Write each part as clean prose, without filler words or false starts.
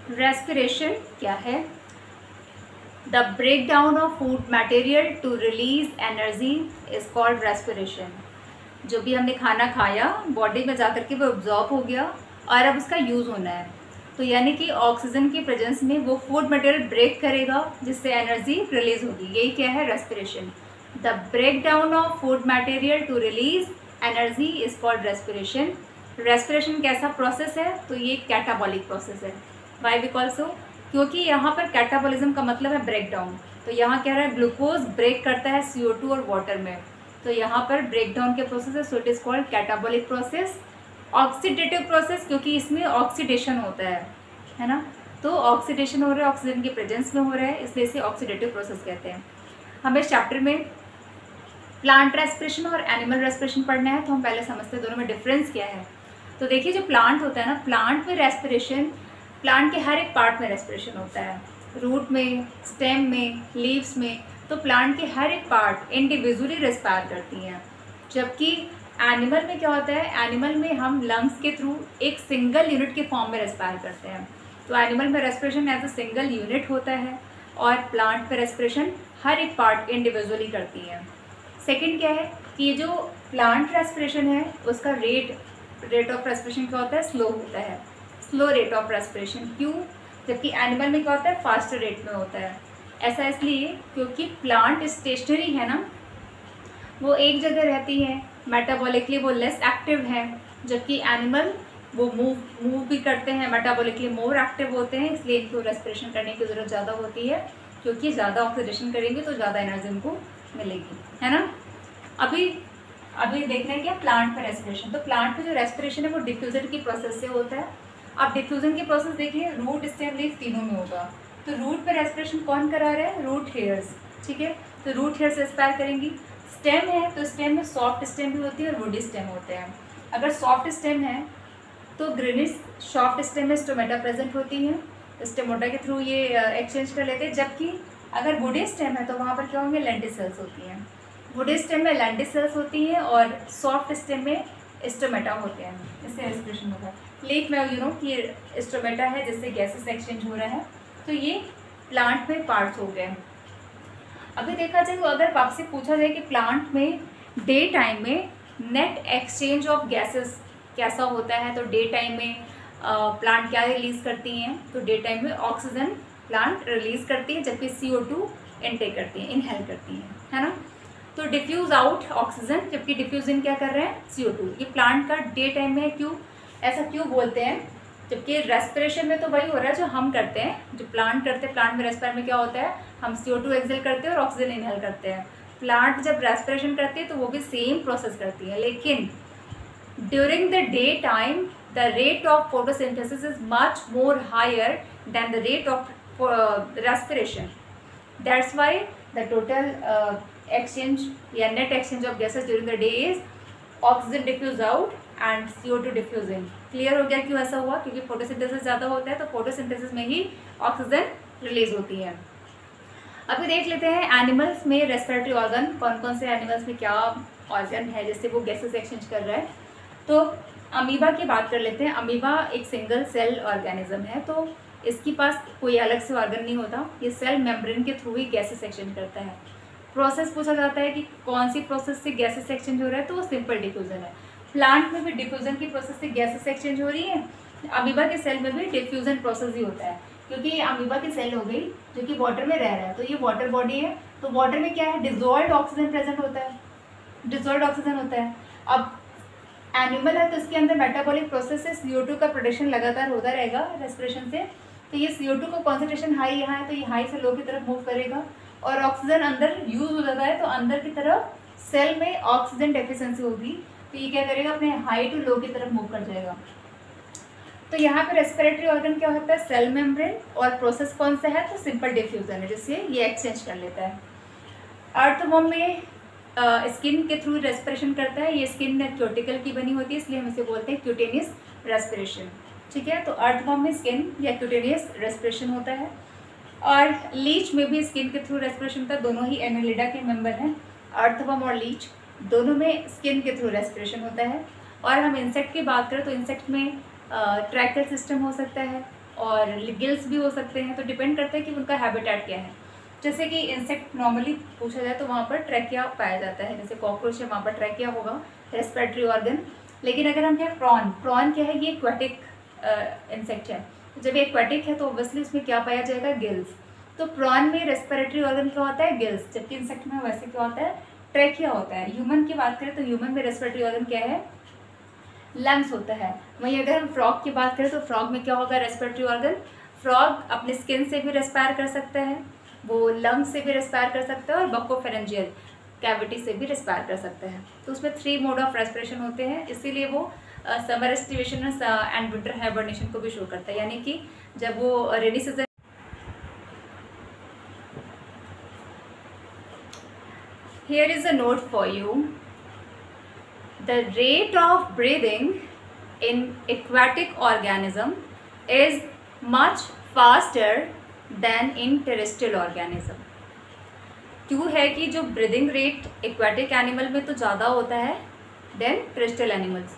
Respiration क्या है? The break down of food material to release energy is called respiration. जो भी हमने खाना खाया बॉडी में जाकर के वो एब्जॉर्ब हो गया और अब उसका यूज़ होना है, तो यानी कि ऑक्सीजन की प्रेजेंस में वो फूड मटेरियल ब्रेक करेगा जिससे एनर्जी रिलीज होगी। यही क्या है? Respiration. The break down of food material to release energy is called respiration. Respiration कैसा प्रोसेस है? तो ये कैटाबॉलिक प्रोसेस है। Why because so? क्योंकि यहाँ पर कैटाबॉलिज्म का मतलब है ब्रेक डाउन। तो यहाँ क्या रहा है? ग्लूकोज ब्रेक करता है CO2 और वाटर में, तो यहाँ पर ब्रेक डाउन के प्रोसेस है, so it is called catabolic process. Oxidative process, क्योंकि इसमें ऑक्सीडेशन होता है ना, तो ऑक्सीडेशन हो रहा है, ऑक्सीजन की प्रेजेंस में हो रहा है, इसलिए इसे ऑक्सीडेटिव प्रोसेस कहते हैं। हमें इस चैप्टर में प्लांट रेस्पिरेशन और एनिमल रेस्पिरेशन पढ़ना है, तो हम पहले समझते हैं दोनों में डिफरेंस क्या है। तो देखिए, जो प्लांट होता है ना, प्लांट में रेस्पिरेशन, प्लांट के हर एक पार्ट में रेस्पिरेशन होता है, रूट में, स्टेम में, लीव्स में, तो प्लांट के हर एक पार्ट इंडिविजुअली रेस्पायर करती हैं। जबकि एनिमल में क्या होता है? एनिमल में हम लंग्स के थ्रू एक सिंगल यूनिट के फॉर्म में रेस्पायर करते हैं। तो एनिमल में respiration as a single unit होता है और प्लांट में रेस्पिरेशन हर एक पार्ट इंडिविजुअली करती है। सेकंड क्या है कि जो प्लांट रेस्पिरेशन है उसका रेट ऑफ रेस्पिरेशन क्या होता है? स्लो होता है, स्लो रेट ऑफ रेस्पिरेशन। क्यों? जबकि एनिमल में क्या होता है? फास्टर रेट में होता है। ऐसा इसलिए क्योंकि प्लांट स्टेशनरी है ना, वो एक जगह रहती है, मेटाबॉलिकली वो लेस एक्टिव है, जबकि एनिमल वो मूव भी करते हैं, मेटाबॉलिकली मोर एक्टिव होते हैं, इसलिए इनको रेस्पिरेशन करने की ज़रूरत ज़्यादा होती है, क्योंकि ज़्यादा ऑक्सीडेशन करेंगे तो ज़्यादा एनर्जी उनको मिलेगी, है ना। अभी देखना है क्या? प्लांट में रेस्पिरेशन। तो प्लांट में जो रेस्पिरेशन है वो डिफ्यूजन की प्रोसेस से होता है। अब डिफ्यूजन की प्रोसेस देखिए, रूट, स्टेम, लीफ तीनों में होगा। तो रूट पे रेस्पिरेशन कौन करा रहा है? रूट हेयर्स, ठीक है। तो रूट हेयर्स रेस्पायर करेंगी। स्टेम है तो स्टेम में सॉफ्ट स्टेम भी होती है और वुडी स्टेम होते हैं। अगर सॉफ्ट स्टेम है तो ग्रेनिस सॉफ्ट स्टेम में स्टोमेटा प्रेजेंट होती है, स्टेमोटा के थ्रू ये एक्सचेंज कर लेते हैं। जबकि अगर वुडी स्टेम है तो वहाँ पर क्या होंगे? लेंटिसेल्स होती हैं। वुडी स्टेम में लेंटिसेल्स होती हैं और सॉफ्ट स्टेम में स्टोमेटा होते हैं, इससे रेस्पिरेशन होता है। लीफ में कि स्टोमेटा है जिससे गैसेस एक्सचेंज हो रहा है। तो ये प्लांट में पार्ट्स हो गए। अभी देखा जाए तो अगर आपसे पूछा जाए कि प्लांट में डे टाइम में नेट एक्सचेंज ऑफ गैसेस कैसा होता है, तो डे टाइम में प्लांट क्या रिलीज करती हैं? तो डे टाइम में ऑक्सीजन प्लांट रिलीज करती है, जबकि CO2 इनटेक करती हैं, इनहेल करती हैं, है ना। तो डिफ्यूज आउट ऑक्सीजन, जबकि डिफ्यूजन क्या कर रहे हैं? CO2। ये प्लांट का डे टाइम में है। क्यों ऐसा क्यों बोलते हैं? जबकि रेस्पिरेशन में तो वही हो रहा है जो हम करते हैं, जो प्लांट करते हैं। प्लांट में रेस्पिरेशन में क्या होता है? हम CO2 एक्सेल करते हैं और ऑक्सीजन इनहेल करते हैं। प्लांट जब रेस्पिरेशन करती है तो वो भी सेम प्रोसेस करती है, लेकिन during the day time the rate of photosynthesis is much more higher than the rate of respiration. That's why the total exchange या net exchange of gases during the day is oxygen diffuse out and CO2 diffusing. Clear हो गया क्यों ऐसा हुआ? क्योंकि photosynthesis ज़्यादा होता है, तो फोटोसिंथेसिस में ही ऑक्सीजन रिलीज होती है। अभी देख लेते हैं एनिमल्स में रेस्पिरेटरी ऑर्गन, कौन कौन से एनिमल्स में क्या ऑर्गन है जिससे वो गैसेस एक्सचेंज कर रहा है। तो अमीबा की बात कर लेते हैं। अमीबा एक सिंगल सेल ऑर्गेनिज्म है, तो इसके पास कोई अलग से ऑर्गन नहीं होता, ये सेल मेम्ब्रेन के थ्रू ही गैसेस एक्सचेंज करता है। प्रोसेस पूछा जाता है कि कौन सी प्रोसेस से गैसेस एक्सचेंज हो रहा है, तो वो सिंपल डिफ्यूजन है। प्लांट में भी डिफ्यूजन की प्रोसेस से गैसेस एक्सचेंज हो रही है, अमीबा के सेल में भी डिफ्यूजन प्रोसेस ही होता है, क्योंकि ये अमीबा की सेल हो गई जो कि वाटर में रह रहा है, तो ये वाटर बॉडी है। तो वाटर में क्या है? डिजोल्व्ड ऑक्सीजन प्रेजेंट होता है, डिजोल्व्ड ऑक्सीजन होता है। अब एनिमल है तो इसके अंदर मेटाबॉलिक प्रोसेस से CO2 का प्रोडक्शन लगातार होता रहेगा रेस्पिरेशन से, तो ये CO2 का कॉन्सेंट्रेशन हाई यहाँ है तो ये हाई से लो की तरफ मूव करेगा, और ऑक्सीजन अंदर यूज हो जाता है तो अंदर की तरफ सेल में ऑक्सीजन डेफिशिएंसी होगी, तो ये क्या करेगा? अपने हाई टू लो की तरफ मूव कर जाएगा। तो यहाँ पे रेस्पिरेटरी ऑर्गन क्या होता है? सेल मेम्ब्रेन, और प्रोसेस कौन सा है? तो सिंपल डिफ्यूजन है, जिससे ये एक्सचेंज कर लेता है। अर्थवर्म में स्किन के थ्रू रेस्पिरेशन करता है, ये स्किन क्यूटिकल की बनी होती है, इसलिए हम इसे बोलते हैं क्यूटेनियस रेस्पिरेशन, ठीक है। तो अर्थवर्म में स्किन या क्यूटेनियस रेस्पिरेशन होता है, और लीच में भी स्किन के थ्रू रेस्पिरेशन होता है। दोनों ही एनेलिडा के मेंबर हैं, अर्थवर्म और लीच, दोनों में स्किन के थ्रू रेस्पिरेशन होता है। और हम इंसेक्ट की बात करें तो इंसेक्ट में ट्रैकल सिस्टम हो सकता है, और गिल्स भी हो सकते हैं, तो डिपेंड करता है कि उनका हैबिटेट क्या है। जैसे कि इंसेक्ट नॉर्मली पूछा जाए तो वहाँ पर ट्रैकिया पाया जाता है, जैसे कॉकरोच है वहाँ पर ट्रैकिया होगा, रेस्पिरेटरी ऑर्गन। लेकिन अगर हम कहें प्रॉन क्या है, ये एक्वेटिक इंसेक्ट है। जब ये एक्वेटिक है तो ऑब्वियसली उसमें क्या पाया जाएगा, गिल्स। तो प्रॉन में रेस्पिरेटरी ऑर्गन क्या होता है, गिल्स, जबकि इंसेक्ट में वैसे क्या होता है, ट्रैकिया होता है। ह्यूमन की बात करें तो ह्यूमन में रेस्पिरेटरी ऑर्गन क्या है, लंग्स होता है। वहीं अगर हम फ्रॉग की बात करें तो फ्रॉग में क्या होगा, रेस्पिरेटरी ऑर्गन। फ्रॉग अपने स्किन से भी रेस्पायर कर सकता है, वो लंग्स से भी रेस्पायर कर सकता है, और बकोफेरेंजियल कैविटी से भी रेस्पायर कर सकता है। तो उसमें 3 मोड ऑफ रेस्पिरेशन होते हैं, इसीलिए वो summer respiration and winter hibernation को भी शो करता है। यानी कि जब वो rainy season, here is a note for you. The rate of breathing in aquatic organism is much faster than in terrestrial organism. क्यों है कि जो ब्रीदिंग रेट एक्वाटिक एनिमल में तो ज़्यादा होता है देन टेरेस्ट्रियल एनिमल्स।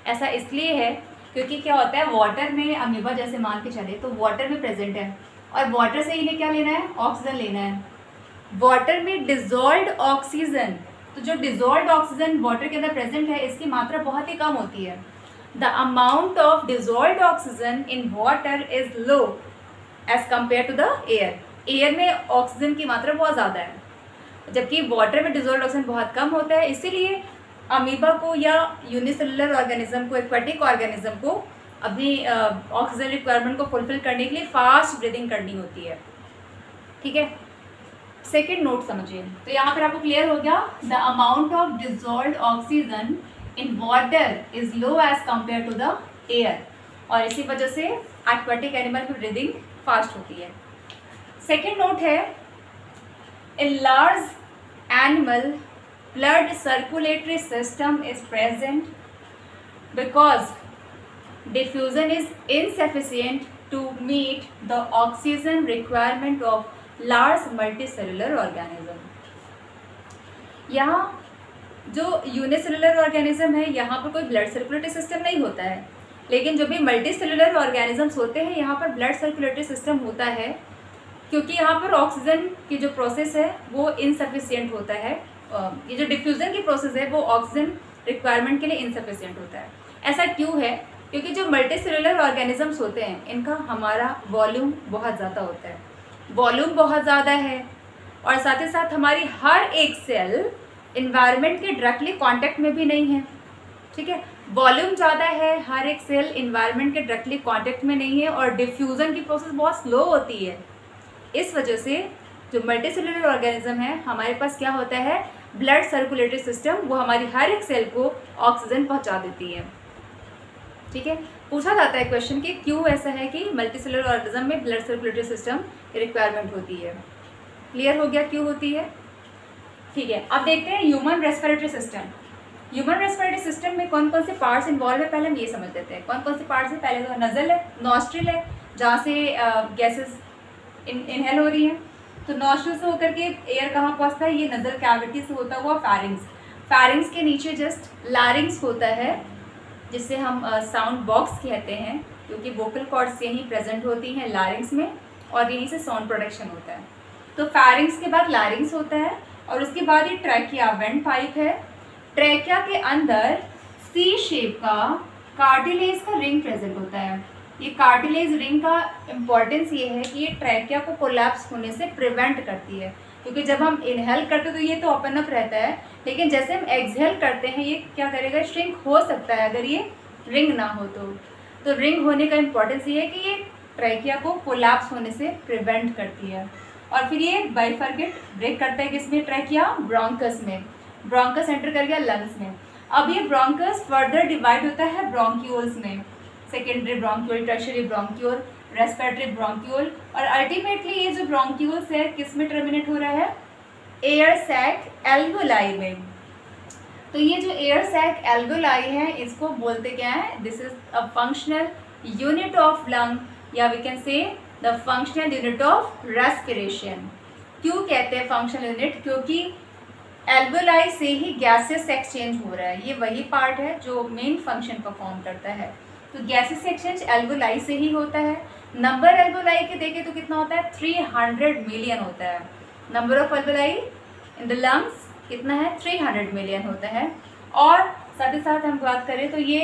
ऐसा इसलिए है क्योंकि क्या होता है, वाटर में अमीबा जैसे मान के चले तो वाटर में प्रेजेंट है, और वाटर से इन्हें क्या लेना है, ऑक्सीजन लेना है। वाटर में डिजॉल्व्ड ऑक्सीजन, तो जो डिजॉल्व्ड ऑक्सीजन वाटर के अंदर प्रेजेंट है इसकी मात्रा बहुत ही कम होती है। The amount of dissolved oxygen in water is low as compare to the air. Air में ऑक्सीजन की मात्रा बहुत ज़्यादा है, जबकि वाटर में डिजॉल्व्ड ऑक्सीजन बहुत कम होता है। इसीलिए अमीबा को या यूनिसेलुलर ऑर्गेनिज्म को, एक्वाटिक ऑर्गेनिज्म को अपनी ऑक्सीजन रिक्वायरमेंट को फुलफिल करने के लिए फास्ट ब्रीदिंग करनी होती है। ठीक है, सेकेंड नोट समझिए। तो यहाँ पर आपको क्लियर हो गया, the amount of dissolved oxygen in water is low as compare to the air, और इसी वजह से एक्वाटिक एनिमल की ब्रीदिंग फास्ट होती है। सेकेंड नोट है, in large animal blood circulatory system is present because diffusion is insufficient to meet the oxygen requirement of large multicellular organism. यहाँ जो यूनिसेलुलर ऑर्गेनिज्म है यहाँ पर कोई ब्लड सर्कुलेटरी सिस्टम नहीं होता है, लेकिन जो भी मल्टी सेलुलर ऑर्गेनिजम्स होते हैं यहाँ पर ब्लड सर्कुलेटरी सिस्टम होता है, क्योंकि यहाँ पर ऑक्सीजन की जो प्रोसेस है वो इनसफिशियंट होता है। ये जो डिफ्यूज़न की प्रोसेस है वो ऑक्सीजन रिक्वायरमेंट के लिए इनसफिशिएंट होता है। ऐसा क्यों है, क्योंकि जो मल्टी सेलुलर ऑर्गेनिजम्स होते हैं इनका हमारा वॉल्यूम बहुत ज़्यादा होता है, वॉल्यूम बहुत ज़्यादा है, और साथ ही साथ हमारी हर एक सेल इन्वायरमेंट के डायरेक्टली कांटेक्ट में भी नहीं है। ठीक है, वॉल्यूम ज़्यादा है, हर एक सेल इन्वायरमेंट के डायरेक्टली कांटेक्ट में नहीं है, और डिफ्यूज़न की प्रोसेस बहुत स्लो होती है। इस वजह से जो मल्टी सेलुलर ऑर्गेनिज्म है हमारे पास क्या होता है, ब्लड सर्कुलेटरी सिस्टम, वो हमारी हर एक सेल को ऑक्सीजन पहुंचा देती है। ठीक है, पूछा जाता है क्वेश्चन कि क्यों ऐसा है कि मल्टी सेलुलर ऑर्गेनिज्म में ब्लड सर्कुलेटरी सिस्टम की रिक्वायरमेंट होती है। क्लियर हो गया क्यों होती है। ठीक है, अब देखते हैं human respiratory system. Human respiratory system में कौन कौन से पार्ट्स इन्वॉल्व है, पहले हम ये समझ लेते हैं कौन कौन से पार्ट्स हैं। पहले तो नज़ल है, नॉस्ट्रिल है जहाँ से गैसेस इनहेल हो रही हैं, तो नॉस्ट्रिल से होकर के एयर कहाँ पहुँचता है, ये नज़ल कैविटी से होता हुआ फैरिंग्स, फैरिंग्स के नीचे जस्ट लारिंग्स होता है जिसे हम साउंड बॉक्स कहते हैं, क्योंकि वोकल कॉर्ड्स यहीं प्रेजेंट होती हैं लारिंग्स में, और यहीं से साउंड प्रोडक्शन होता है। तो फैरिंग्स के बाद लारिंग्स होता है, और उसके बाद ये ट्रैकिया वेंट पाइप है। ट्रैकिया के अंदर सी शेप का कार्टिलेज का रिंग प्रेजेंट होता है। ये कार्टिलेज रिंग का इम्पॉर्टेंस ये है कि ये ट्रैकिया को कोलैप्स होने से प्रिवेंट करती है, क्योंकि जब हम इनहेल करते हैं तो ये तो ओपन अप रहता है, लेकिन जैसे हम एक्सहेल करते हैं ये क्या करेगा, श्रिंक हो सकता है अगर ये रिंग ना हो तो रिंग होने का इम्पॉर्टेंस ये है कि ये ट्रैकिया को कोलैप्स होने से प्रिवेंट करती है। और फिर ये बाइफर्केट ब्रेक करता है किसमें, ट्रैकिया ब्रोंकस में, ब्रोंकस एंटर कर गया लंग्स में। अब ये ब्रोंकस फर्दर डिवाइड होता है ब्रोंक्यूल्स में, secondary bronchiole, tertiary bronchiole, respiratory bronchiole, और अल्टीमेटली ये जो ब्रोंक्यूल्स है किस में टर्मिनेट हो रहा है, एयर सैक एल्वोलाई में। तो ये जो एयर सैक एल्वोलाई है इसको बोलते क्या है, this is a functional unit of lung, या we can say the functional unit of respiration. क्यों कहते हैं फंक्शनल यूनिट, क्योंकि एल्वोलाई से ही गैसेस एक्सचेंज हो रहा है, ये वही पार्ट है जो मेन फंक्शन परफॉर्म करता है। तो गैसेस एक्सचेंज एल्वोलाई से ही होता है। नंबर एल्वोलाई के देखें तो कितना होता है, 300 मिलियन होता है। Number of alveoli in the lungs कितना है, 300 मिलियन होता है। और साथ ही साथ हम बात करें तो ये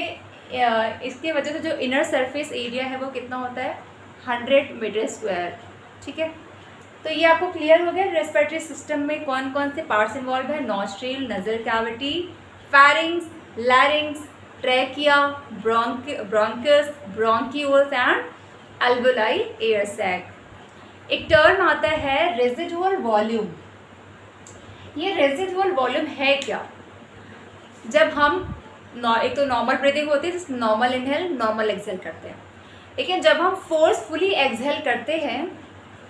इसके वजह से जो इनर सरफेस एरिया है वो कितना होता है, 100 मीटर स्क्वायर। ठीक है, तो ये आपको क्लियर हो गया रेस्पिरेटरी सिस्टम में कौन कौन से पार्ट्स इन्वॉल्व है। Nostril, nasal cavity, pharynx, larynx, trachea, bronchus, bronchioles and alveoli air sac. एक टर्म आता है रेजिडुअल वॉल्यूम। ये रेजिडुअल वॉल्यूम है क्या, जब हम एक तो नॉर्मल ब्रीदिंग होती है जिसमें नॉर्मल इनहेल नॉर्मल एक्सहेल करते हैं, लेकिन जब हम फोर्सफुली एक्सहेल करते हैं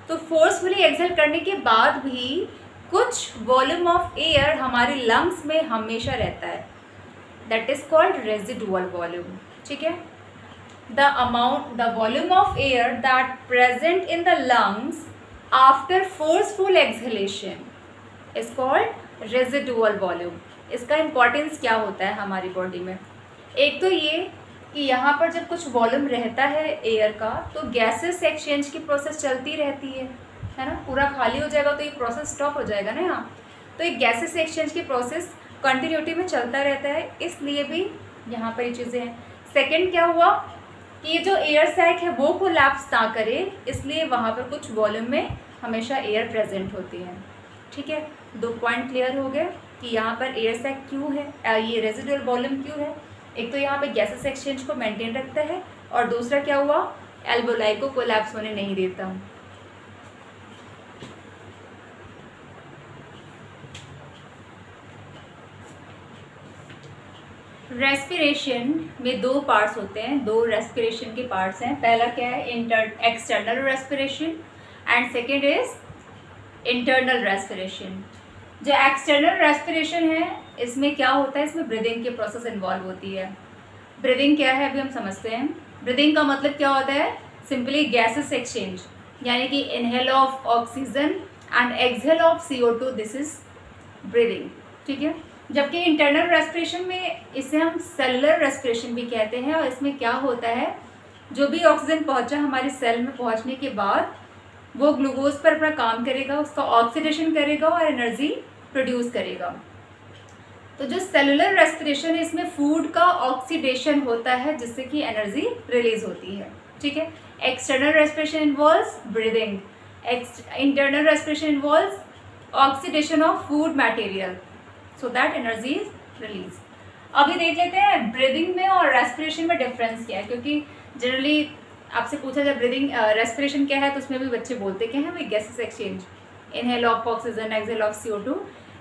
तो फोर्सफुली एक्सहेल करने के बाद भी कुछ वॉल्यूम ऑफ एयर हमारी लंग्स में हमेशा रहता है, that is called residual volume. ठीक है, the volume of air that present in the lungs after forceful exhalation is called residual volume. इसका इम्पॉर्टेंस क्या होता है हमारी बॉडी में, एक तो ये कि यहाँ पर जब कुछ वॉल्यूम रहता है एयर का तो गैसेस एक्सचेंज की प्रोसेस चलती रहती है ना। पूरा खाली हो जाएगा तो ये प्रोसेस स्टॉप हो जाएगा ना यहाँ, तो एक गैसेस एक्सचेंज की प्रोसेस कंटिन्यूटी में चलता रहता है, इसलिए भी यहाँ पर ये चीज़ें हैं। सेकेंड क्या हुआ कि ये जो एयर सैक है वो कोलैप्स ना करे, इसलिए वहाँ पर कुछ वॉल्यूम में हमेशा एयर प्रेजेंट होती है। ठीक है, 2 पॉइंट क्लियर हो गए कि यहाँ पर एयर सैक क्यों है, ये रेजिडुअल वॉल्यूम क्यों है। एक तो यहाँ पे गैसेस एक्सचेंज को मेंटेन रखता है और दूसरा क्या हुआ, एल्वोलाई को कोलैप्स होने नहीं देता। रेस्पिरेशन में 2 पार्ट्स होते हैं, 2 रेस्पिरेशन के पार्ट्स हैं। पहला क्या है, external respiration and second is internal respiration. जो एक्सटर्नल रेस्पिरेशन है इसमें क्या होता है, इसमें ब्रीदिंग की प्रोसेस इन्वॉल्व होती है। ब्रीदिंग क्या है अभी हम समझते हैं। ब्रीदिंग का मतलब क्या होता है, सिंपली गैसेस एक्सचेंज, यानी कि inhale of oxygen and exhale of CO2, this is breathing. ठीक है, जबकि इंटरनल रेस्पिरेशन में इसे हम सेलुलर रेस्पिरेशन भी कहते हैं, और इसमें क्या होता है, जो भी ऑक्सीजन पहुंचा हमारे सेल में पहुंचने के बाद वो ग्लूकोज पर अपना काम करेगा, उसका ऑक्सीडेशन करेगा और एनर्जी प्रोड्यूस करेगा। तो जो सेलुलर रेस्पिरेशन है इसमें फूड का ऑक्सीडेशन होता है जिससे कि एनर्जी रिलीज होती है। ठीक है, external respiration involves breathing, internal respiration involves oxidation of food material so that energy is release. अभी देख लेते हैं ब्रीदिंग में और रेस्पिरेशन में डिफरेंस क्या है, क्योंकि जनरली आपसे पूछा जाए ब्रीदिंग रेस्पिरेशन क्या है तो उसमें भी बच्चे बोलते क्या है, वे gases exchange, inhale of oxygen, exhale of CO2।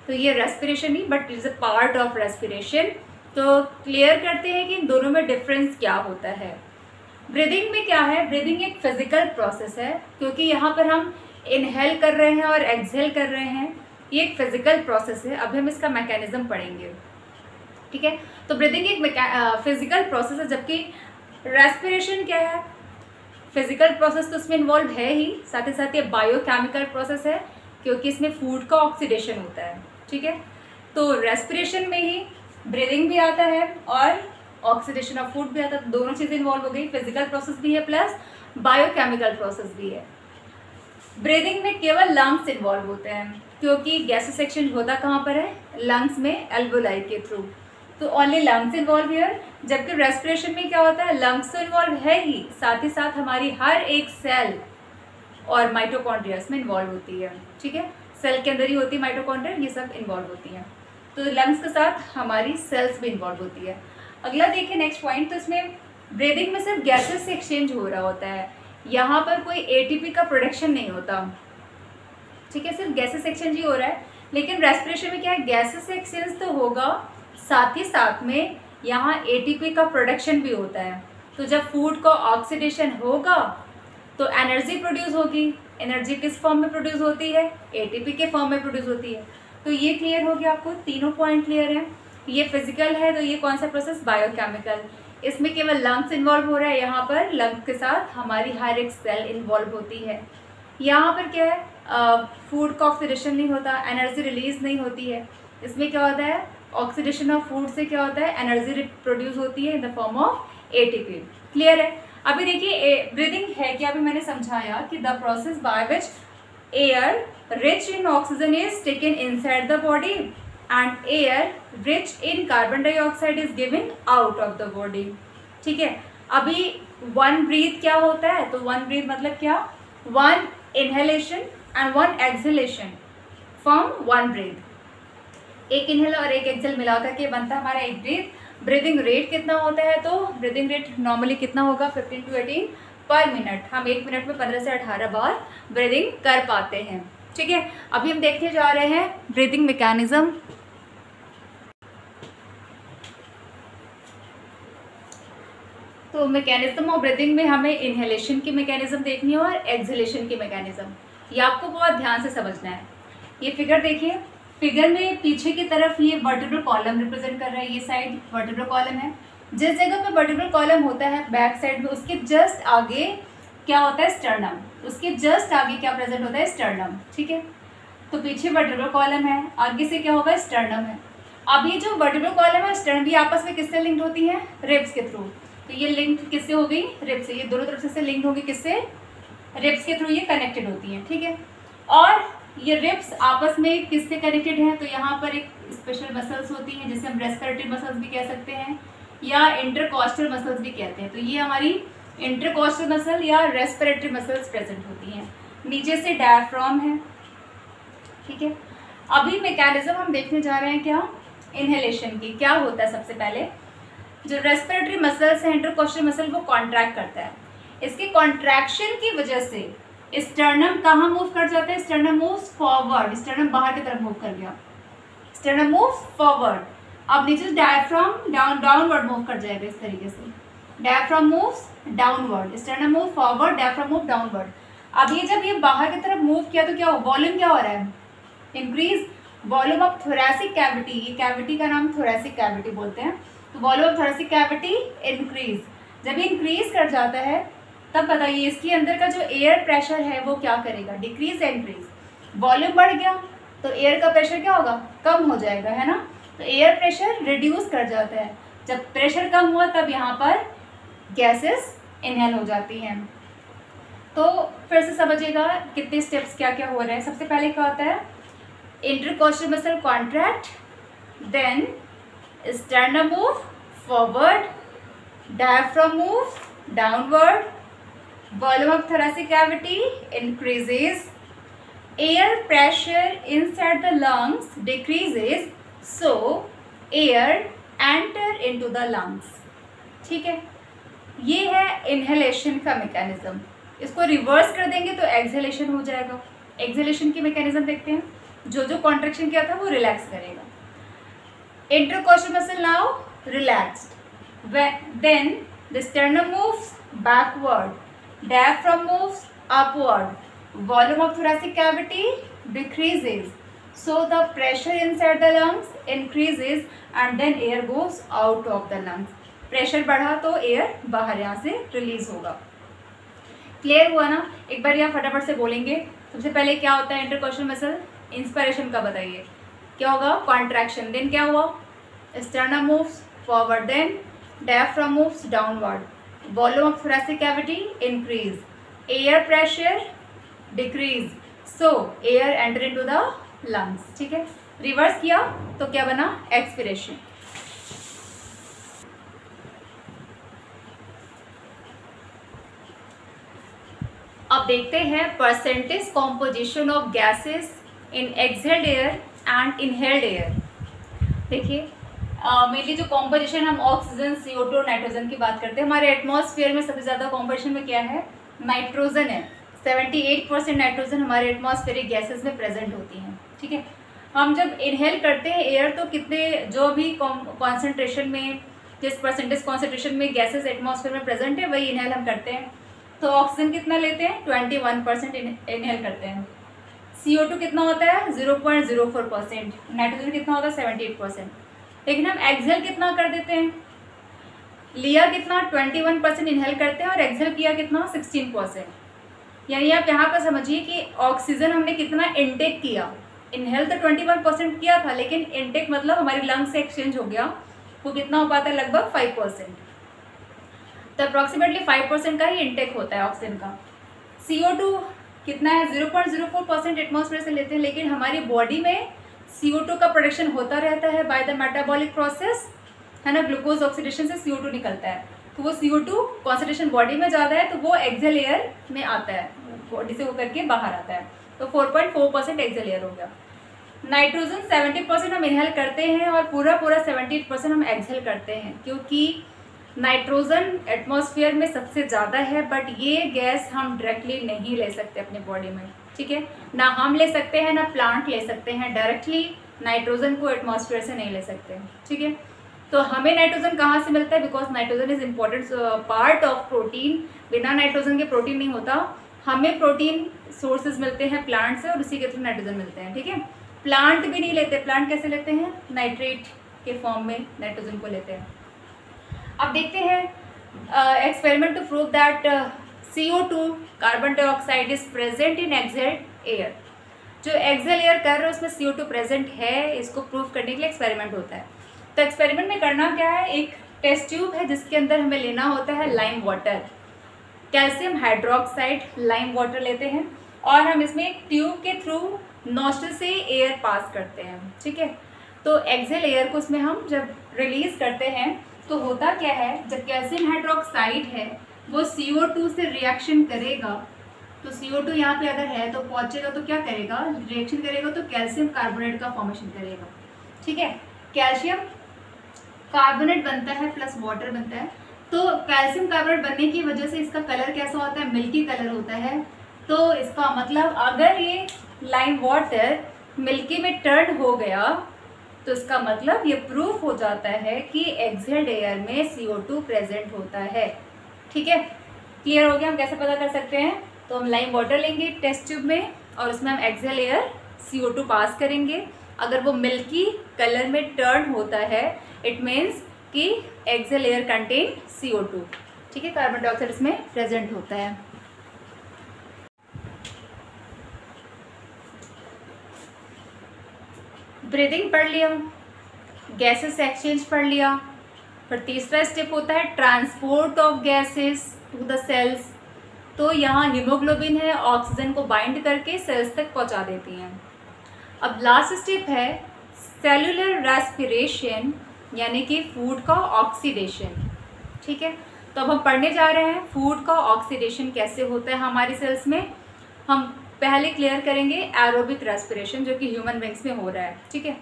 तो ये रेस्पिरेशन ही, but is a part of respiration. तो क्लियर करते हैं कि इन दोनों में डिफरेंस क्या होता है। ब्रीदिंग में क्या है, ब्रीदिंग एक फिजिकल प्रोसेस है, क्योंकि यहाँ पर हम इनहेल कर रहे हैं और एक्सहेल कर रहे हैं, ये एक फिजिकल प्रोसेस है। अभी हम इसका मैकेनिज्म पढ़ेंगे। ठीक है, तो ब्रीदिंग एक फिजिकल प्रोसेस है, जबकि रेस्पिरेशन क्या है, फिजिकल प्रोसेस तो उसमें इन्वॉल्व है ही, साथ ही साथ ये बायोकेमिकल प्रोसेस है क्योंकि इसमें फूड का ऑक्सीडेशन होता है। ठीक है, तो रेस्पिरेशन में ही ब्रीदिंग भी आता है और ऑक्सीडेशन ऑफ फूड भी आता है, दोनों चीज़ें इन्वॉल्व हो गई, फिजिकल प्रोसेस भी है प्लस बायोकेमिकल प्रोसेस भी है। ब्रीदिंग में केवल लंग्स इन्वॉल्व होते हैं, क्योंकि गैसेस एक्सचेंज होता कहाँ पर है, लंग्स में, एल्वोलाई के थ्रू, तो ओनली लंग्स इन्वॉल्व हियर। जबकि रेस्पिरेशन में क्या होता है, लंग्स तो इन्वॉल्व है ही, साथ ही साथ हमारी हर एक सेल और माइटोकॉन्ड्रिया में इन्वॉल्व होती है। ठीक है, सेल के अंदर ही होती है माइटोकॉन्ड्रिया, ये सब इन्वॉल्व होती हैं। तो लंग्स के साथ हमारी सेल्स भी इन्वॉल्व होती है। अगला देखिए नेक्स्ट पॉइंट, तो इसमें ब्रीदिंग में सिर्फ गैसेस से एक्सचेंज हो रहा होता है, यहाँ पर कोई ATP का प्रोडक्शन नहीं होता। ठीक है, सिर्फ गैसेस एक्सचेंज ही हो रहा है। लेकिन रेस्पिरेशन में क्या है, गैसेस एक्सचेंज तो होगा, साथ ही साथ में यहाँ ATP का प्रोडक्शन भी होता है। तो जब फूड का ऑक्सीडेशन होगा तो एनर्जी प्रोड्यूस होगी। एनर्जी किस फॉर्म में प्रोड्यूस होती है, ATP के फॉर्म में प्रोड्यूस होती है। तो ये क्लियर हो गया, आपको तीनों पॉइंट क्लियर हैं। ये फिजिकल है, तो ये कौन सा प्रोसेस, बायोकेमिकल। इसमें केवल लंग्स इन्वॉल्व हो रहा है, यहाँ पर लंग्स के साथ हमारी हर एक सेल इन्वॉल्व होती है। यहाँ पर क्या है, फूड का ऑक्सीडेशन नहीं होता, एनर्जी रिलीज नहीं होती है। इसमें क्या होता है, ऑक्सीडेशन ऑफ फूड से क्या होता है, एनर्जी प्रोड्यूस होती है in the form of ATP. Clear है? अभी देखिए ब्रीदिंग है कि अभी मैंने समझाया कि the process by which air rich in oxygen is taken inside the body and air rich in carbon dioxide is given out of the body. ठीक है, अभी वन ब्रीथ क्या होता है? तो वन ब्रीथ मतलब क्या? One inhalation and one exhalation from one breath. एक इनहेल और एक एक्सहेल मिला करके बनता है हमारा एक ब्रीथ। ब्रीदिंग रेट कितना होता है? तो ब्रीदिंग रेट नॉर्मली कितना होगा? 15 to 18 पर मिनट। हम 1 मिनट में 15 से 18 बार ब्रीदिंग कर पाते हैं। ठीक है, अभी हम देखते जा रहे हैं ब्रीदिंग मैकेनिज्म। तो मैकेनिज्म ऑफ ब्रीदिंग में हमें इनहेलेशन की मैकेनिज्म देखनी है और एक्सहेलेशन की मैकेनिज्म। ये आपको बहुत ध्यान से समझना है। ये फिगर देखिए, फिगर में पीछे की तरफ ये वर्टिब्रल कॉलम रिप्रेजेंट कर रहा है। ये साइड वर्टिब्रल कॉलम है। जिस जगह पे वर्टिब्रल कॉलम होता है बैक साइड में, उसके जस्ट आगे क्या होता है? स्टर्नम। उसके जस्ट आगे क्या प्रेजेंट होता है? स्टर्नम। ठीक है, तो पीछे वर्टिब्रल कॉलम है, आगे से क्या होगा? स्टर्नम है। अब ये जो वर्टिब्रल कॉलम है स्टर्नम भी आपस में किससे लिंक्ड होती है? रिब्स के थ्रू। तो ये लिंक किससे हो गई? रिब्स से। ये दोनों तरफ से लिंक्ड होगी किससे? रिब्स के थ्रू ये कनेक्टेड होती हैं। ठीक है, और ये रिब्स आपस में किससे कनेक्टेड हैं? तो यहाँ पर एक स्पेशल मसल्स होती हैं जिसे हम रेस्पिरेटरी मसल्स भी कह सकते हैं या इंटरकॉस्टल मसल्स भी कहते हैं। तो ये हमारी इंटरकॉस्टल मसल या रेस्पिरेटरी मसल्स प्रेजेंट होती हैं। नीचे से डायफ्राम है। ठीक है, अभी मैकेनिज्म हम देखने जा रहे हैं क्या? इनहेलेशन की। क्या होता है? सबसे पहले जो रेस्पिरेटरी मसल्स है इंटरकॉस्टल मसल वो कॉन्ट्रैक्ट करता है। इसके कॉन्ट्रैक्शन की वजह से स्टर्नम कहाँ मूव कर जाता है? Sternum moves forward. स्टर्नम बाहर की तरफ मूव कर गया। Sternum moves forward. अब नीचे डायफ्राम डाउनवर्ड मूव कर जाएगा इस तरीके से। Diaphragm moves downward, sternum move forward, diaphragm move downward. अब ये जब ये बाहर की तरफ मूव किया तो क्या हो? वॉल्यूम क्या हो रहा है? Increase. Volume of thoracic cavity, ये कैविटी का नाम थोरैसिक कैविटी बोलते हैं। तो volume of thoracic cavity increase. जब ये इंक्रीज कर जाता है तब बताइए इसके अंदर का जो एयर प्रेशर है वो क्या करेगा? डिक्रीज या इंक्रीज। वॉल्यूम बढ़ गया तो एयर का प्रेशर क्या होगा? कम हो जाएगा, है ना। तो एयर प्रेशर रिड्यूस कर जाता है। जब प्रेशर कम हुआ तब यहाँ पर गैसेस इनहेल हो जाती हैं। तो फिर से समझिएगा कितने स्टेप्स क्या क्या हो रहे हैं। सबसे पहले क्या होता है? Intercostal muscle contract, then sternum move forward, diaphragm move downward, volume of thoracic cavity increases, air pressure inside the lungs decreases, so air enter into the lungs। ठीक है, ये है इनहेलेशन का मैकेनिज्म। इसको रिवर्स कर देंगे तो एक्सहेलेशन हो जाएगा। एक्सहेलेशन की मैकेनिज्म देखते हैं। जो कॉन्ट्रैक्शन किया था वो रिलैक्स करेगा। Intercostal muscle now relaxed, then the sternum moves backward, diaphragm moves upward, volume of thoracic cavity decreases, so the pressure inside the lungs increases and then air goes out of the lungs। Pressure बढ़ा तो air बाहर यहाँ से release होगा। Clear हुआ ना? एक बार यहाँ फटाफट से बोलेंगे। सबसे पहले क्या होता है इंटरकॉस्टल मसल? इंस्पिरेशन का बताइए क्या होगा? कॉन्ट्रैक्शन। देन क्या हुआ? Sternum moves forward, then diaphragm moves downward, volume of thoracic cavity increase, air pressure decrease, so air enter into the lungs. ठीक है, रिवर्स किया तो क्या बना? एक्सपिरेशन। अब देखते हैं percentage composition of gases in exhaled air and inhaled air. देखिए मेनली जो कॉम्पोजिशन हम ऑक्सीजन, CO2 और नाइट्रोजन की बात करते हैं। हमारे एटमॉस्फेयर में सबसे ज़्यादा कॉम्पोजिशन में क्या है? नाइट्रोजन है। 78% नाइट्रोजन हमारे एटमॉस्फेरिक गैसेस में प्रेजेंट होती हैं। ठीक है, हम जब इनहेल करते हैं एयर तो कितने जो भी कॉन्सेंट्रेशन में, जिस परसेंटेज कॉन्सेंट्रेशन में गैसेस एटमॉस्फेयर में प्रेजेंट है वही इनहेल हम करते हैं। तो ऑक्सीजन कितना लेते हैं? 21% इनहेल करते हैं। CO2 कितना होता है? 0.04%। नाइट्रोजन कितना होता है? 78%। लेकिन हम एक्सहेल कितना कर देते हैं? लिया कितना? 21% इनहेल करते हैं और एक्सहेल किया कितना? 16%। यानी आप यहाँ पर समझिए कि ऑक्सीजन हमने कितना इनटेक किया। इनहेल तो 21% किया था, लेकिन इनटेक मतलब हमारी लंग से एक्सचेंज हो गया, वो कितना हो पाता है? लगभग 5%। तो अप्रॉक्सीमेटली 5% का ही इंटेक होता है ऑक्सीजन का। CO2 कितना है, 0.04% एटमॉस्फेयर से लेते हैं, लेकिन हमारी बॉडी में CO2 का प्रोडक्शन होता रहता है बाय द मेटाबॉलिक प्रोसेस, है ना। ग्लूकोज ऑक्सीडेशन से CO2 निकलता है, तो वो CO2 कॉन्सेंट्रेशन बॉडी में ज़्यादा है, तो वो एक्सेल एयर में आता है, बॉडी से होकर के बाहर आता है, तो 4.4% एक्सेल एयर हो गया। नाइट्रोजन 70% हम इनहेल करते हैं और पूरा 78% हम एक्सहेल करते हैं, क्योंकि नाइट्रोजन एटमॉस्फेयर में सबसे ज़्यादा है, बट ये गैस हम डायरेक्टली नहीं ले सकते अपने बॉडी में, ठीक है। ना हम ले सकते हैं, ना प्लांट ले सकते हैं, डायरेक्टली नाइट्रोजन को एटमॉस्फेयर से नहीं ले सकते, ठीक है। तो हमें नाइट्रोजन कहाँ से मिलता है, because nitrogen is important part of protein, बिना नाइट्रोजन के प्रोटीन नहीं होता। हमें प्रोटीन सोर्सेज मिलते हैं प्लांट से और उसी के थ्रू नाइट्रोजन मिलते हैं, ठीक है। प्लांट भी नहीं लेते, प्लांट कैसे लेते हैं, नाइट्रेट के फॉर्म में नाइट्रोजन को लेते हैं। अब देखते हैं experiment to prove that CO2 carbon dioxide is present in exhaled air. जो एक्सहेल एयर कर रहे हैं उसमें CO2 प्रेजेंट है, इसको प्रूव करने के लिए एक्सपेरिमेंट होता है। तो एक्सपेरिमेंट में करना क्या है, एक टेस्ट ट्यूब है जिसके अंदर हमें लेना होता है lime water, calcium hydroxide lime water लेते हैं, और हम इसमें एक ट्यूब के थ्रू नॉस्ट्रिल से एयर पास करते हैं, ठीक है। तो एक्सहेल एयर को उसमें हम जब रिलीज करते हैं तो होता क्या है, जब कैल्शियम हाइड्रोक्साइड है वो CO2 से रिएक्शन करेगा, तो CO2 यहाँ पे अगर है तो पहुँचेगा तो क्या करेगा, रिएक्शन करेगा तो कैल्शियम कार्बोनेट का फॉर्मेशन करेगा, ठीक है। कैल्शियम कार्बोनेट बनता है प्लस वाटर बनता है, तो कैल्शियम कार्बोनेट बनने की वजह से इसका कलर कैसा होता है, मिल्की कलर होता है। तो इसका मतलब अगर ये लाइम वाटर मिल्की में टर्न हो गया तो इसका मतलब ये प्रूफ हो जाता है कि एक्सहेल्ड एयर में CO2 प्रेजेंट होता है, ठीक है। क्लियर हो गया, हम कैसे पता कर सकते हैं, तो हम लाइम वाटर लेंगे टेस्ट ट्यूब में और उसमें हम एक्सहेल एयर CO2 पास करेंगे। अगर वो मिल्की कलर में टर्न होता है इट मीन्स कि एक्सहेल एयर कंटेन CO2, ठीक है, कार्बन डाइऑक्साइड इसमें प्रेजेंट होता है। ब्रीदिंग पढ़ लिया, गैसेस एक्सचेंज पढ़ लिया, फिर तीसरा स्टेप होता है transport of gases to the cells. तो यहाँ हीमोग्लोबिन है, ऑक्सीजन को बाइंड करके सेल्स तक पहुँचा देती हैं। अब लास्ट स्टेप है सेलुलर रेस्पिरेशन, यानी कि फूड का ऑक्सीडेशन, ठीक है। तो अब हम पढ़ने जा रहे हैं फूड का ऑक्सीडेशन कैसे होता है हमारी सेल्स में। हम पहले क्लियर करेंगे एरोबिक रेस्पिरेशन जो कि ह्यूमन बींग्स में हो रहा है, ठीक है।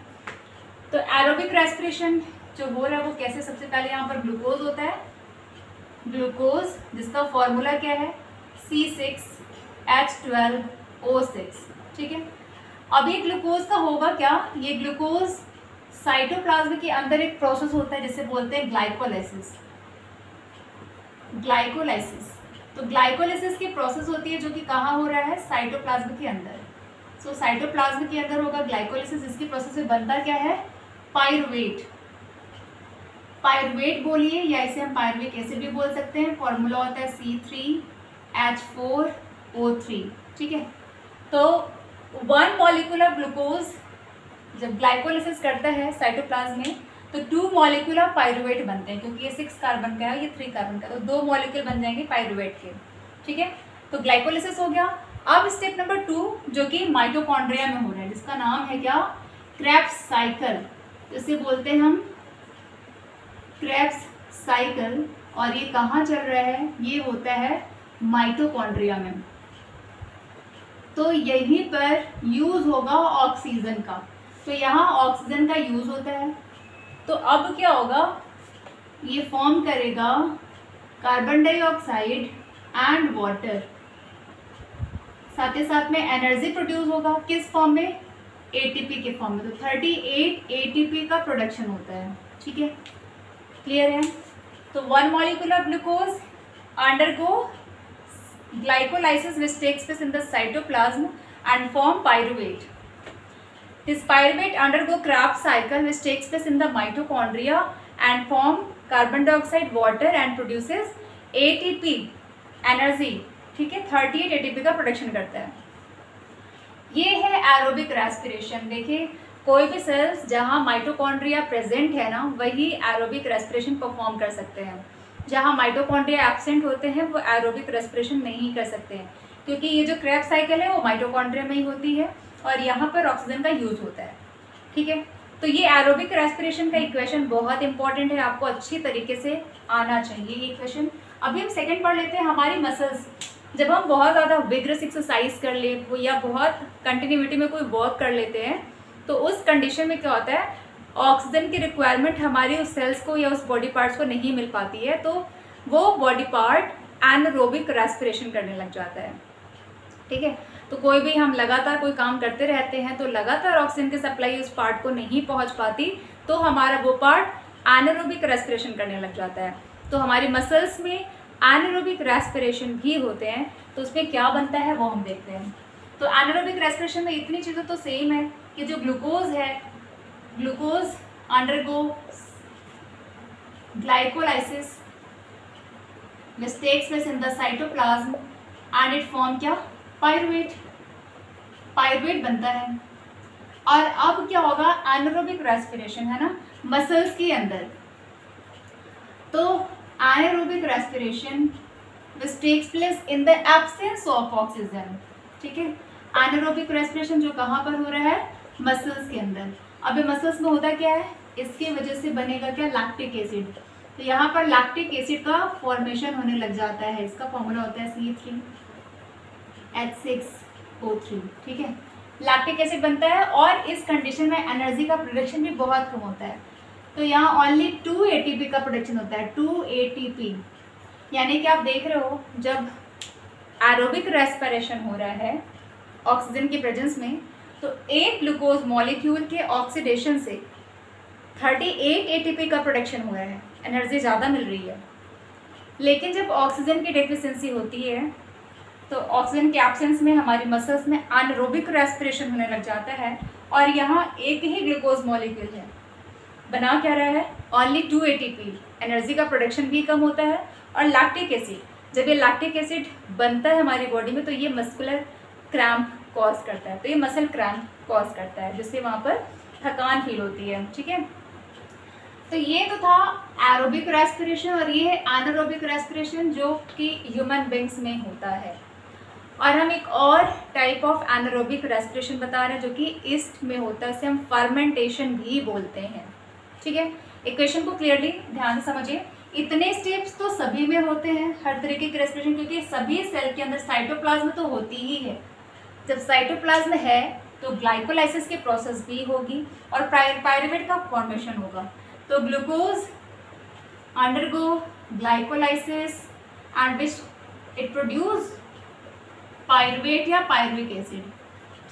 तो एरोबिक रेस्पिरेशन जो हो रहा है वो कैसे, सबसे पहले यहाँ पर ग्लूकोज होता है, ग्लूकोज जिसका फॉर्मूला क्या है C6H12O6, ठीक है। अब ये ग्लूकोज का होगा क्या, ये ग्लूकोज साइटोप्लाज्म के अंदर एक प्रोसेस होता है जिसे बोलते हैं ग्लाइकोलाइसिस, ग्लाइकोलाइसिस। तो ग्लाइकोलाइसिस की प्रोसेस होती है जो कि कहाँ हो रहा है, साइटोप्लाज्म के अंदर। सो साइटोप्लाज्म के अंदर होगा ग्लाइकोलाइसिस, इसकी प्रोसेस से बनता क्या है, पायरुवेट। पायरुवेट बोलिए या इसे हम पायरुविक एसिड भी बोल सकते हैं, फॉर्मूला होता है C3H4O3, ठीक है। तो 1 मॉलिक्यूल ऑफ ग्लूकोज जब ग्लाइकोलाइसिस करता है साइटोप्लाज्म में तो 2 मॉलिक्यूल ऑफ पायरुवेट बनते हैं, क्योंकि ये 6 कार्बन का है, ये 3 कार्बन का, तो 2 मॉलिक्यूल बन जाएंगे पायरुवेट के, ठीक है। तो ग्लाइकोलाइसिस हो गया। अब स्टेप नंबर 2 जो कि माइटोकॉन्ड्रिया में हो रहा है, जिसका नाम है क्या, क्रेब्स साइकिल, इसे बोलते हैं हम क्रेब्स साइकिल। और ये कहाँ चल रहा है, ये होता है माइटोकॉन्ड्रिया में। तो यहीं पर यूज होगा ऑक्सीजन का, तो यहाँ ऑक्सीजन का यूज होता है। तो अब क्या होगा, ये फॉर्म करेगा कार्बन डाइऑक्साइड एंड वाटर, साथ ही साथ में एनर्जी प्रोड्यूस होगा, किस फॉर्म में, ATP के फॉर्म में। तो 38 ATP का प्रोडक्शन होता है, ठीक है, क्लियर है। तो 1 molecule of glucose undergo glycolysis which takes place in the cytoplasm and form pyruvate. This pyruvate undergo Krebs cycle which takes place in the mitochondria and form carbon dioxide, water and produces ATP energy, ठीक है, 38 ATP का production करता है। ये है aerobic respiration. देखिए कोई भी सेल्स जहाँ माइटोकॉन्ड्रिया प्रेजेंट है ना, वही एरोबिक रेस्पिरेशन परफॉर्म कर सकते हैं। जहाँ माइटोकॉन्ड्रिया एब्सेंट होते हैं वो एरोबिक रेस्पिरेशन नहीं कर सकते हैं, क्योंकि ये जो क्रेब्स साइकिल है वो माइटोकॉन्ड्रिया में ही होती है और यहाँ पर ऑक्सीजन का यूज होता है। ठीक है, तो ये एरोबिक रेस्पिरेशन का इक्वेशन बहुत इंपॉर्टेंट है, आपको अच्छी तरीके से आना चाहिए ये इक्वेशन। अभी हम सेकंड पढ़ लेते हैं, हमारी मसल्स जब हम बहुत ज़्यादा विग्रस एक्सरसाइज कर ले या बहुत कंटिन्यूटी में कोई वर्क कर लेते हैं तो उस कंडीशन में क्या होता है, ऑक्सीजन की रिक्वायरमेंट हमारी उस सेल्स को या उस बॉडी पार्ट्स को नहीं मिल पाती है, तो वो बॉडी पार्ट एनारोबिक रेस्पिरेशन करने लग जाता है। ठीक है, तो कोई भी हम लगातार कोई काम करते रहते हैं तो लगातार ऑक्सीजन की सप्लाई उस पार्ट को नहीं पहुंच पाती, तो हमारा वो पार्ट एनारोबिक रेस्पिरेशन करने लग जाता है। तो हमारी मसल्स में एनारोबिक रेस्पिरेशन भी होते हैं, तो उसमें क्या बनता है वो हम देखते हैं। तो एनारोबिक रेस्पिरेशन में इतनी चीज़ें तो सेम है कि जो ग्लूकोज है, glucose undergo glycolysis which takes place in the cytoplasm and it form क्या, पायरुवेट, पायरुवेट बनता है। और अब क्या होगा, एनारोबिक रेस्पिरेशन है ना मसल्स के अंदर, तो anaerobic respiration which takes place in the absence of oxygen। ठीक है, एनारोबिक रेस्पिरेशन जो कहाँ पर हो रहा है, मसल्स के अंदर। अब ये मसल्स में होता क्या है, इसकी वजह से बनेगा क्या, लैक्टिक एसिड। तो यहाँ पर लैक्टिक एसिड का फॉर्मेशन होने लग जाता है, इसका फॉर्मूला होता है C3H6O3। ठीक है, लैक्टिक एसिड बनता है और इस कंडीशन में एनर्जी का प्रोडक्शन भी बहुत कम होता है। तो यहाँ ओनली 2 ATP का प्रोडक्शन होता है, 2 ATP। यानी कि आप देख रहे हो जब एरोबिक रेस्पिरेशन हो रहा है ऑक्सीजन की प्रेजेंस में, तो एक ग्लूकोज मॉलिक्यूल के ऑक्सीडेशन से 38 ATP का प्रोडक्शन हो रहा है, एनर्जी ज़्यादा मिल रही है। लेकिन जब ऑक्सीजन की डेफिशिएंसी होती है तो ऑक्सीजन के एब्सेंस में हमारी मसल्स में एनारोबिक रेस्पिरेशन होने लग जाता है और यहाँ एक ही ग्लूकोज मॉलिक्यूल है, बना क्या रहा है, ओनली 2 ATP। एनर्जी का प्रोडक्शन भी कम होता है और लैक्टिक एसिड, जब ये लैक्टिक एसिड बनता है हमारी बॉडी में तो ये मस्कुलर क्रैम्प कॉज करता है, तो ये मसल क्रैम्प कॉज करता है जिससे वहाँ पर थकान फील होती है। ठीक है, तो ये तो था एरोबिक रेस्पिरेशन और ये है एनारोबिक रेस्पिरेशन जो कि ह्यूमन बींग्स में होता है। और हम एक और टाइप ऑफ एनारोबिक रेस्पिरेशन बता रहे हैं जो कि ईस्ट में होता है, इसे हम फर्मेंटेशन भी बोलते हैं। ठीक है, इक्वेशन को क्लियरली ध्यान से समझिए। इतने स्टेप्स तो सभी में होते हैं, हर तरीके की रेस्पिरेशन, क्योंकि सभी सेल के अंदर साइटोप्लाज्म तो होती ही है। जब साइटोप्लाज्म है तो ग्लाइकोलाइसिस की प्रोसेस भी होगी और पायरुवेट का फॉर्मेशन होगा। तो glucose undergo glycolysis and which it produce pyruvate या पायरुविक एसिड।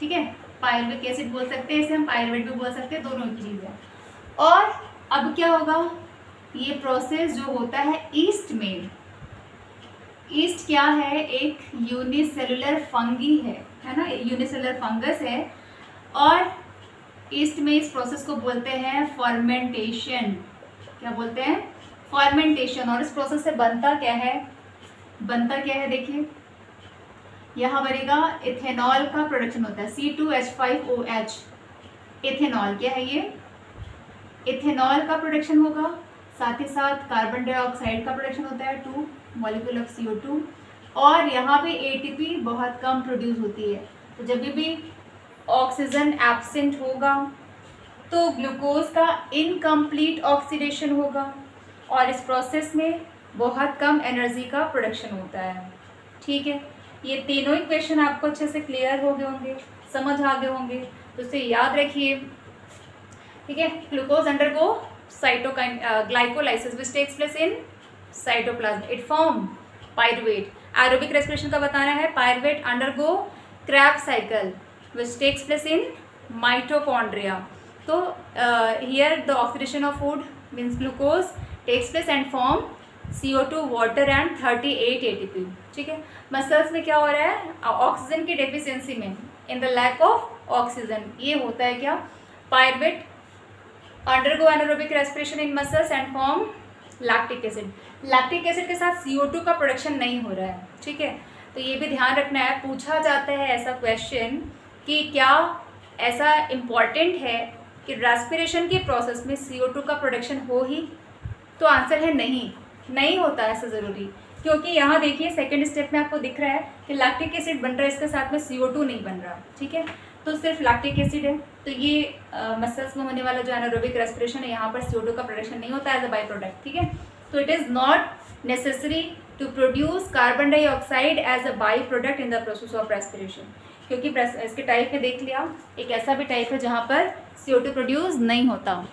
ठीक है, पायरुविक एसिड बोल सकते हैं इसे, हम पायरुवेट भी बोल सकते हैं, दोनों की चीज़ है। और अब क्या होगा, ये प्रोसेस जो होता है ईस्ट में, ईस्ट क्या है, एक यूनिसेलुलर फंगी है ना, यूनिसेलुलर फंगस है और ईस्ट में इस प्रोसेस को बोलते हैं फर्मेंटेशन। क्या बोलते हैं, फर्मेंटेशन। और इस प्रोसेस से बनता क्या है, देखिए यहाँ बनेगा इथेनॉल का प्रोडक्शन होता है, C2H5OH। इथेनॉल क्या है, ये इथेनॉल का प्रोडक्शन होगा, साथ ही साथ कार्बन डाइऑक्साइड का प्रोडक्शन होता है 2 मॉलिक्यूल ऑफ CO2 और यहाँ पे ATP बहुत कम प्रोड्यूस होती है। तो जब भी ऑक्सीजन एब्सेंट होगा तो ग्लूकोज का इनकम्प्लीट ऑक्सीडेशन होगा और इस प्रोसेस में बहुत कम एनर्जी का प्रोडक्शन होता है। ठीक है, ये तीनों इक्वेशन आपको अच्छे से क्लियर हो गए होंगे, समझ आ गए होंगे, तो इसे याद रखिए। ठीक है, glucose undergo glycolysis which takes place in cytoplasm, it form pyruvate. Aerobic respiration का बताना है, pyruvate undergo Krebs cycle which takes place in mitochondria. So here the oxidation of food means glucose takes place and form CO2, water and 38 ATP. ठीक है, muscles में क्या हो रहा है, ऑक्सीजन की डेफिशिएंसी में, in the lack of oxygen, ये होता है क्या, pyruvate undergo anaerobic respiration in muscles and form lactic acid. Lactic acid के साथ CO2 का प्रोडक्शन नहीं हो रहा है। ठीक है, तो ये भी ध्यान रखना है, पूछा जाता है ऐसा क्वेश्चन कि क्या ऐसा इम्पॉर्टेंट है कि रेस्पिरेशन के प्रोसेस में CO2 का प्रोडक्शन हो ही, तो आंसर है नहीं। नहीं होता ऐसा ज़रूरी, क्योंकि यहाँ देखिए सेकंड स्टेप में आपको दिख रहा है कि लैक्टिक एसिड बन रहा है, इसके साथ में CO2 नहीं बन रहा, ठीक है। तो सिर्फ लैक्टिक एसिड है, तो ये मसल्स में होने वाला जो एनारोबिक रेस्पिरेशन है, यहाँ पर CO2 का प्रोडक्शन नहीं होता एज अ बाई प्रोडक्ट, ठीक है। तो it is not necessary to produce carbon dioxide as a by product in the process of respiration, क्योंकि इसके टाइप में देख लिया, एक ऐसा भी टाइप है जहाँ पर CO2 प्रोड्यूस नहीं होता।